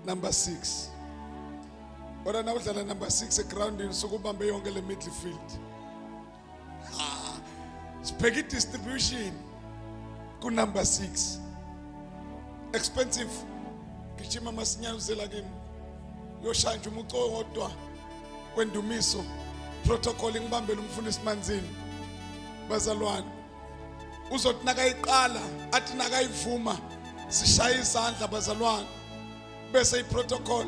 number 6. Ora na udlala number 6 egroundini sokubambe yonke le midfield. Sibheke distribution ku number 6. Expensive. Gijima masinyazela kimi. Yoshanje umuco wodwa kwendumiso. Protocol ngibambela umfundisi Manzini. Bazalwane. Uzothi nakayiqala athi nakayivuma sishaya izandla bazalwane. Bese iprotocol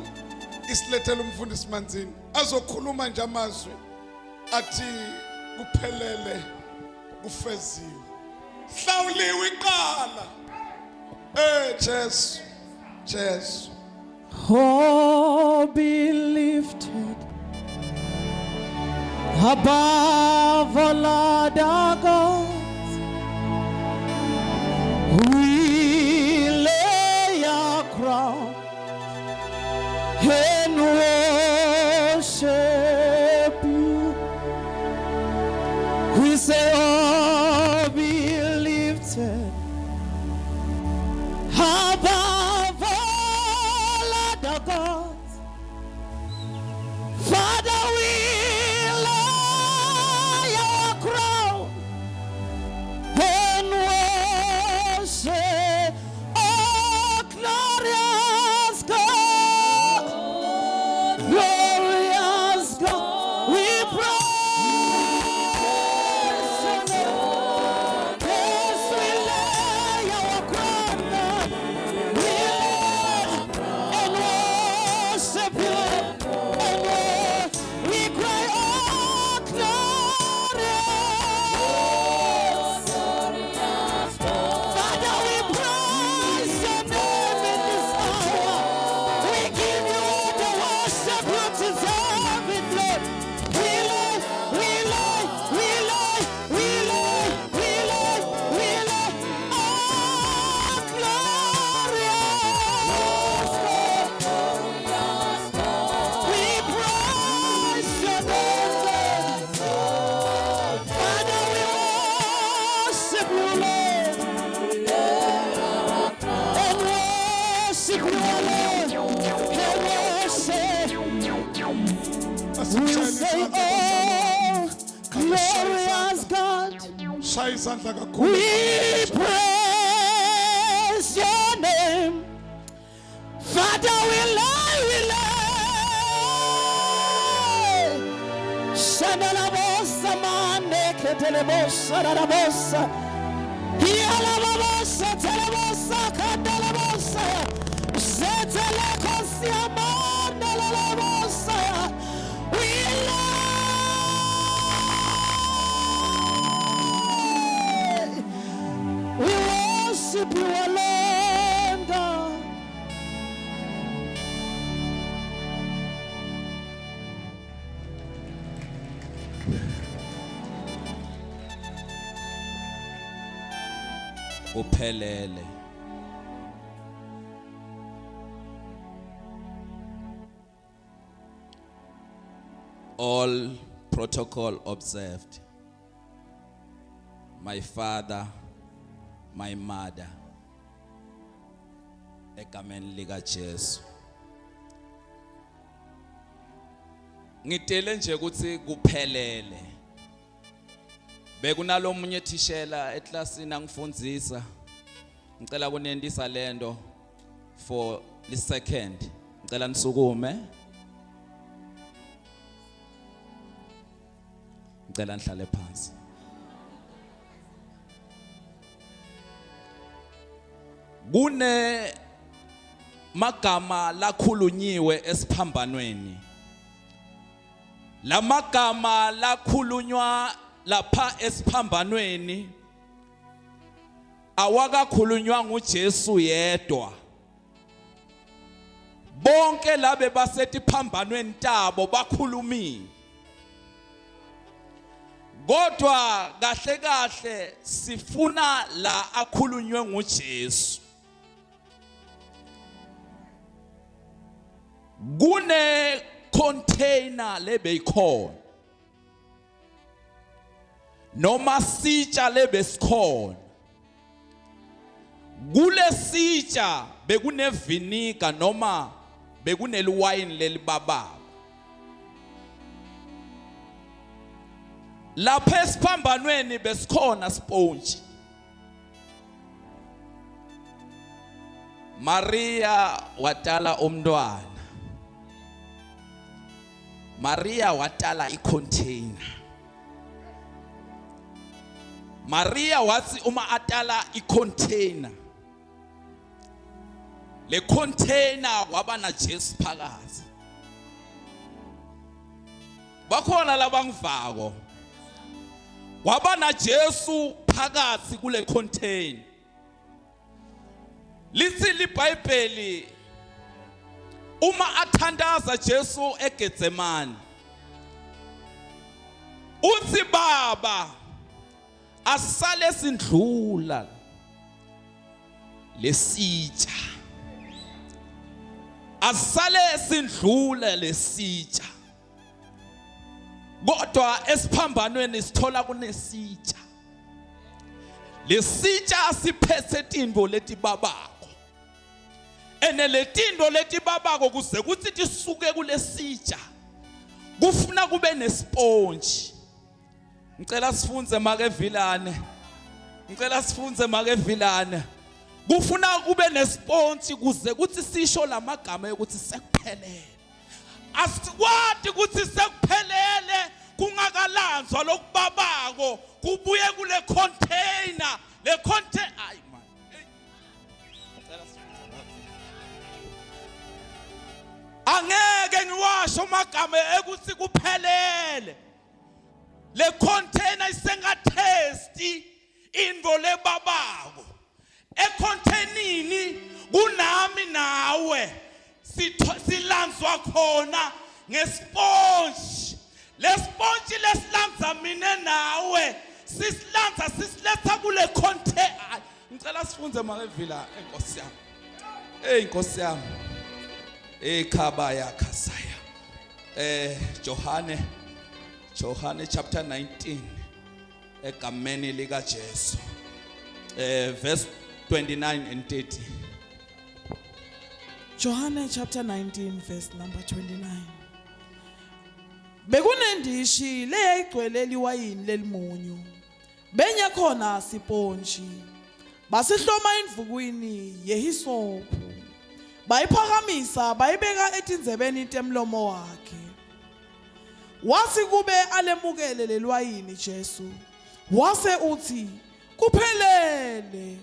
isilethela umfundisi Manzini azokhuluma nje amazwi athi kuphelele kufeziwe hlawuliwe iqala Jesu Oh, be lifted above all other gods. We lay our crown and worship you. We say, oh, be lifted above all other gods. Father, we lay our crown and worship, oh, glorious God, glorious God, we praise your name. Yes, we lay our crown down. We lay and worship you. We cry, oh, glorious. Father, we praise your name in this hour. We give you all the worship you deserve it, Lord. We lay, we lay, we lay, we lay, we lay, we lay. Oh, glorious. We praise your name, Lord. Father, we worship you, Lord. And worship you, Lord. And worship. We say, oh, glorious God, shaya izandla we kakhulu praise your name. Father, we lay. Shandala bossa mane ketele bossa dala bossa. Hiala bossa tele bossa kadala bossa. Zetele kosia mandala la bossa. We lay. We worship you alone, God. uphelele. All protocol observed. My father, my mother, egameni lika Jesu. Ngitele nje ukuthi kuphelele. Bekunalomunye thishela eklasini angifundzisa. Ngicela kunendisa lento for the second. Ngicela nisukume. Ngicela nihlale phansi. Kune magama lakhulunyiwe esiphambanweni. La magama lakhulunywa lapha esiphambanweni awakakhulunywa nguJesu yedwa. Bonke labe basetiphambanweni tabo bakhulumile. Kodwa kahle kahle sifuna la akhulunywe nguJesu. Kune container lebeyikhona noma sitsha lebesikhona. Kule sitsha bekune vinegar noma bekuneliwayini lelibababa. Lapha esiphambanweni besikhona sponge. Maria watala umntwana. Maria watala icontainer. Maria wathi uma atala icontainer. Le container waba na Jesu phakathi. Bakhona labangivako. Waba na Jesu phakathi kule container. Lithi liBhayibheli uma athandaza Jesu eGetsemane. Uthi Baba asale sindlula lesitsha. Asale sindlula lesitsha. Kodwa esiphambanweni sithola kunesitsha. Lesitsha siphethe tindvo letibabako. Ene letindvo letibabako kuze kuthi tisuke kulesitsha. Kufuna kube nesponge. Ngicela sifunze makevilane. Ngicela sifunze makevilane. Kufuna kube nesponge kuze kuthi sisho lamagama ukuthi sekuphelele. Asikwati ukuthi sekuphelele kungakalanzwa lokubabako kubuye kule container. Le container ayi man. Angeke ngiwasho amagama ekuthi kuphelele. Le container isengathesti indvo lebabako. Econtainerini kunami nawe silanzwa khona ngesponge. Le sponge lesilanza mina nawe sisilanza sisiletha kule container. Ngicela sifunze makevila enkosi yami. Inkosi yami. Ekhaya khasaya. Johane chapter 19 egameni lika Jesu. Verse 29 and 30. Johane chapter 19 verse number 29. Bekunendishi leyayigcwele liwayini lelimunyu. Benye khona siponji. Basihloma indvukwini yehisopu. Bayiphakamisa bayibeka etinzebeni temlomo wakhe. Wasi kube alemukele leliwayini Jesu. Wase uthi kuphelele.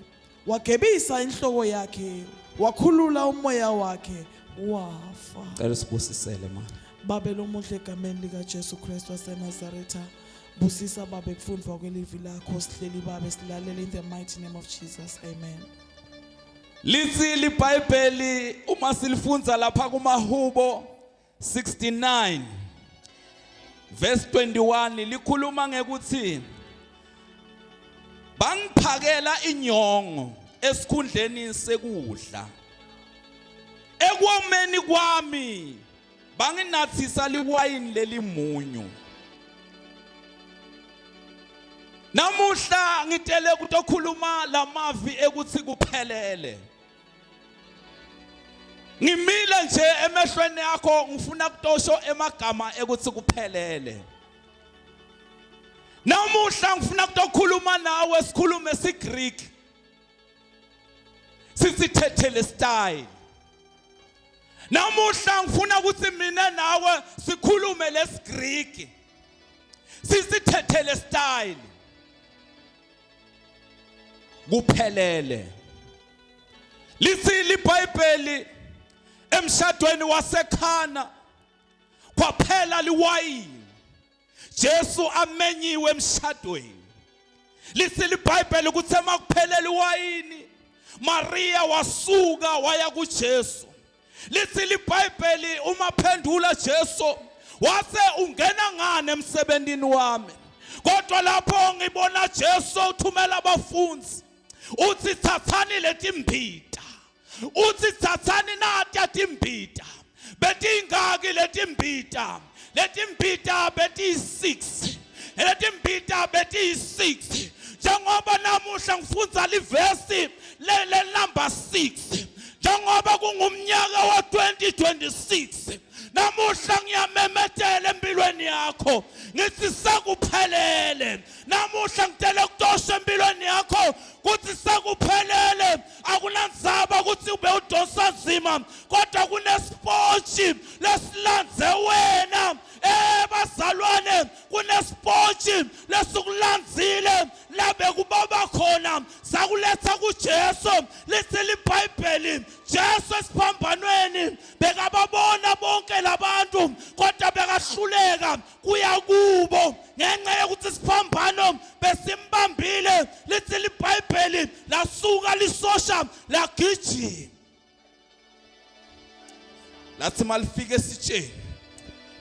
Wagebisa inhloko yakhe. Wakhulula umoya wakhe wafa. Cela sibusisele ma. Babe lomuhle egameni lika Jesu Kristu waseNazaretha. Busisa babe kufundwa kwelivi lakho sihleli babe silalele in the mighty name of Jesus. Amen. Lithi liBhayibheli uma silifunza lapha kumaHubo 69 verse 21 likhuluma ngekuthi bangiphakela inyongo esikhundleni sekudla. Ekwomeni kwami banginathisa liwayini lelimunyu. Namuhla ngitele kutokhuluma lamavi ekuthi kuphelele. Ngimile nje emehlweni yakho ngifuna kutosho emagama ekuthi kuphelele. Namuhla ngifuna kutokhuluma nawe sikhulume isiGreek. Sisithethele style. Namuhla ngifuna ukuthi mina nawe sikhulume lesiGreek. Sisithethele style. Kuphelele. Lithi liBhayibheli emshadweni waseKhana kwaphela liwayini. Jesu amenyiwe emshadweni. Lithi liBhayibheli ukuthi makuphelele liwayini Maria wasuka waya kuJesu. Lithi liBhayibheli uma phendula Jesu wase ungena ngane emsebentini wami. Kodwa lapho ngibona Jesu uthumela abafunzi. Uthi thathani letimbita. Uthi thathani natya timbita. Betingaki letimbita. Letimbita beti 6. Letimbita beti 6. Njengoba namuhla ngifunza livesi le number 6. Njengoba kwakungumnyaka wa 2026 namuhla ngiyamemetela empilweni yakho ngithi sakuphelele namuhla ngitele kutosha empilweni yakho kuthi sakuphelele akunandzaba ukuthi ube udosa nzima kodwa kunesportshi lesilandze wena bazalwane kunesportshi lesikulandzile labe kubaba khona sakuletha kuJesu lithi liBhayibheli Jesu esiphambanweni bekababona bonke labantu kodwa bekahluleka kuya kubo ngenxa yokuthi isiphambano besimbambile lithi liBhayibheli lasuka lisosha lagijima lathi malifike esitsheni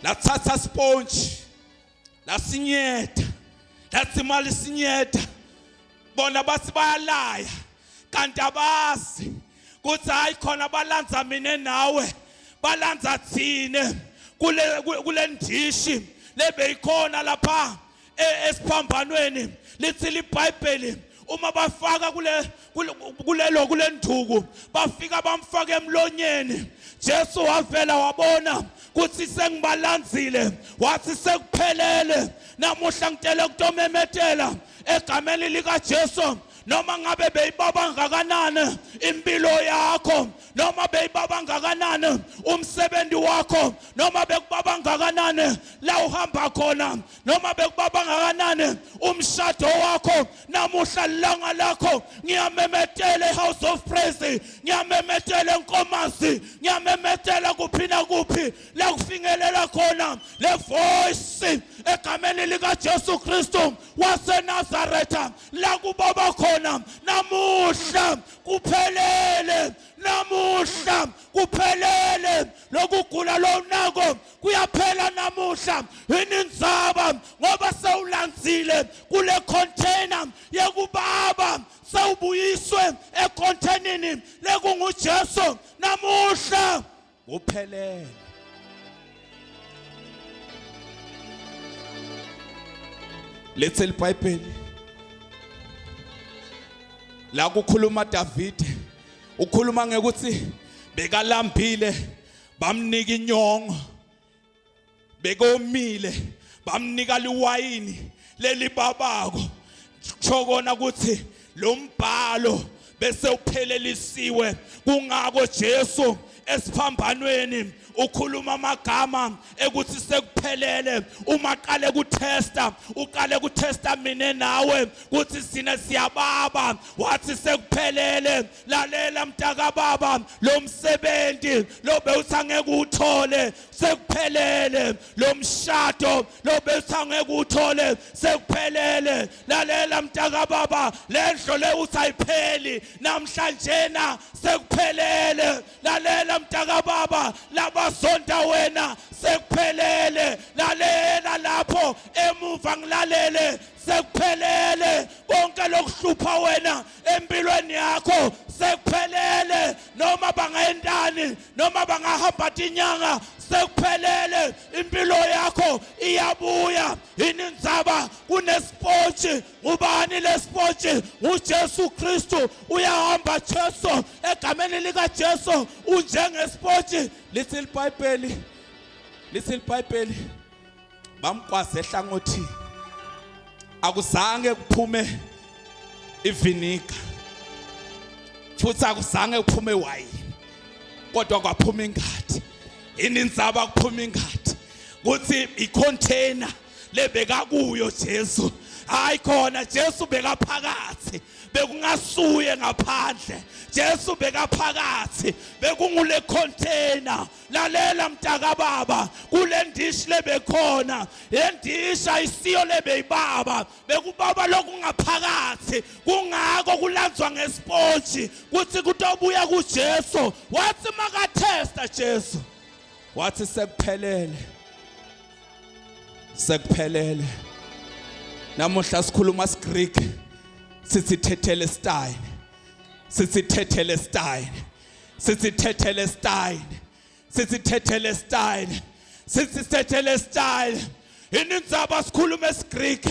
lathatha sponge lasinyetha lathi malisinyetha bona bathi bayalaya kanti abazi kuthi hayi khona balanza mina nawe balanza thine kule ndishi lebeyikhona lapha esiphambanweni lithi liBhayibheli uma bafaka kule nduku bafika bamfaka emlonyeni Jesu wavela wabona kuthi sengibalandzile wathi sekuphelele namuhla ngitele kutomemetela egameni lika Jesu noma ngabe beyibaba ngakanani impilo yakho noma beyibaba ngakanani umsebenzi wakho noma bekubaba ngakanani la uhamba khona noma bekubaba ngakanani umshado wakho namuhla langa lakho ngiyamemetela eHouse of Praise ngiyamemetela enkomazi ngiyamemetela kuphi na kuphi la kufingelela khona le voice egameni lika Jesu Kristu waseNazaretha la kubaba khona namuhla kuphelele namuhla kuphelele lokugula lonako kuyaphela namuhla inindzaba ngoba sewulandzile kule container yekubaba sewubuyiswe econtainerini lekunguJesu namuhla kuphelele lethe liBhayibheli la kukhuluma David ukhuluma ngekuthi bekalambile bamnika inyongo bekomile bamnika liwayini lelibabako chokona ukuthi lo mbhalo bese uphelelisiwe kungako Jesu esiphambanweni ukhuluma amagama ekuthi sekuphelele uma qale kuthesta uqale kuthesta mina nawe kuthi sina siyababa wathi sekuphelele lalela mtaka baba lo msebenzi lo bewuthangeke uthole sekuphelele lo mshado lo bewuthangeke uthole sekuphelele lalela mtaka baba lendlo le uthayipheli namhlanje na sekuphelele lalela mtaka baba laba sonta wena sekuphelele lalela lapho emuva ngilalele sekuphelele konke lokuhlupha wena empilweni yakho sekuphelele noma bangayendani noma bangahamba inyanga sekuphelele impilo yakho iyabuya inindzaba kunesportshi ubani lesportshi uJesu Kristu uyahamba Jesu egameni lika Jesu unjengesportshi lithi liBhayibheli bamkwazi ehlangothi akuzange kuphume ivinika futhi akuzange kuphume wine kodwa kwaphuma ingadi inindzaba kuphuma ingadi kuthi icontainer lebeka kuyo Jesu hayi khona Jesu bekaphakathi bekungasuye ngaphandle Jesu bekaphakathi bekungule container lalela mtaka baba kule ndishi lebekhona endisha isiyo lebeyibaba bekubaba lokungaphakathi kungako kulanzwa ngesportshi kuthi kutobuya kuJesu wathi makathesta Jesu wathi sekuphelele namuhla sikhuluma isiGreek sithi tetelestai inindzaba sikhuluma isiGreek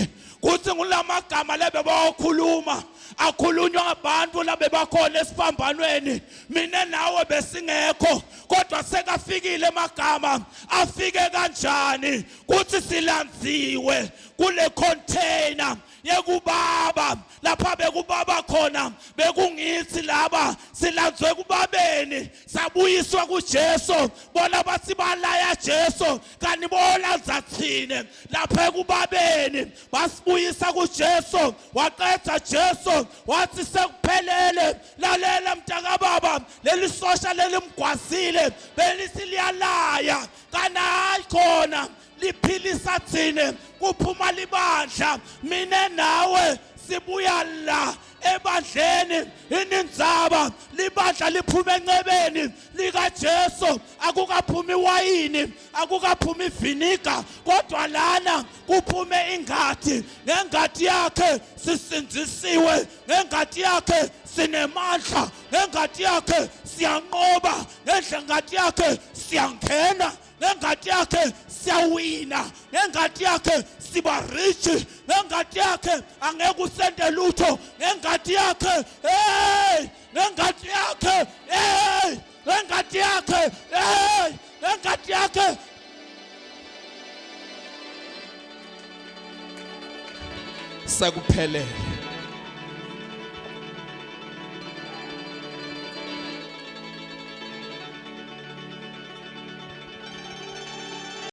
kuthi ngulamagama lebe bawakhuluma akhulunywa ngabantu labe bakhona esiphambanweni mina nawe besingekho kodwa sekafikile emagama afike kanjani kuthi silanziwe kule container yekubaba lapha bekubaba khona bekungithi laba silanzwe kubabeni sabuyiswa kuJesu bona bathi balaya Jesu kanti bolanza thine lapha kubabeni basibuyisa kuJesu waqeda Jesu wathi sekuphelele lalela mntaka baba leli sosha lelimgwasile belisi liyalaya kana hayi khona liphilisa thine kuphuma libandla mina nawe sibuya la ebandleni inindzaba libandla liphuma encebeni lika Jesu akukaphumi wayini akukaphumi vinegar kodwa lana kuphume ingadi ngengadi yakhe sisindzisiwe ngengadi yakhe sinemandla ngengadi yakhe siyanqoba ngengadi yakhe siyangena ngengadi yakhe siyawina ngengadi yakhe siba rich ngengadi yakhe angeke usende lutho ngengadi yakhe hey ngengadi yakhe hey ngengadi yakhe hey ngengadi yakhe sekuphelele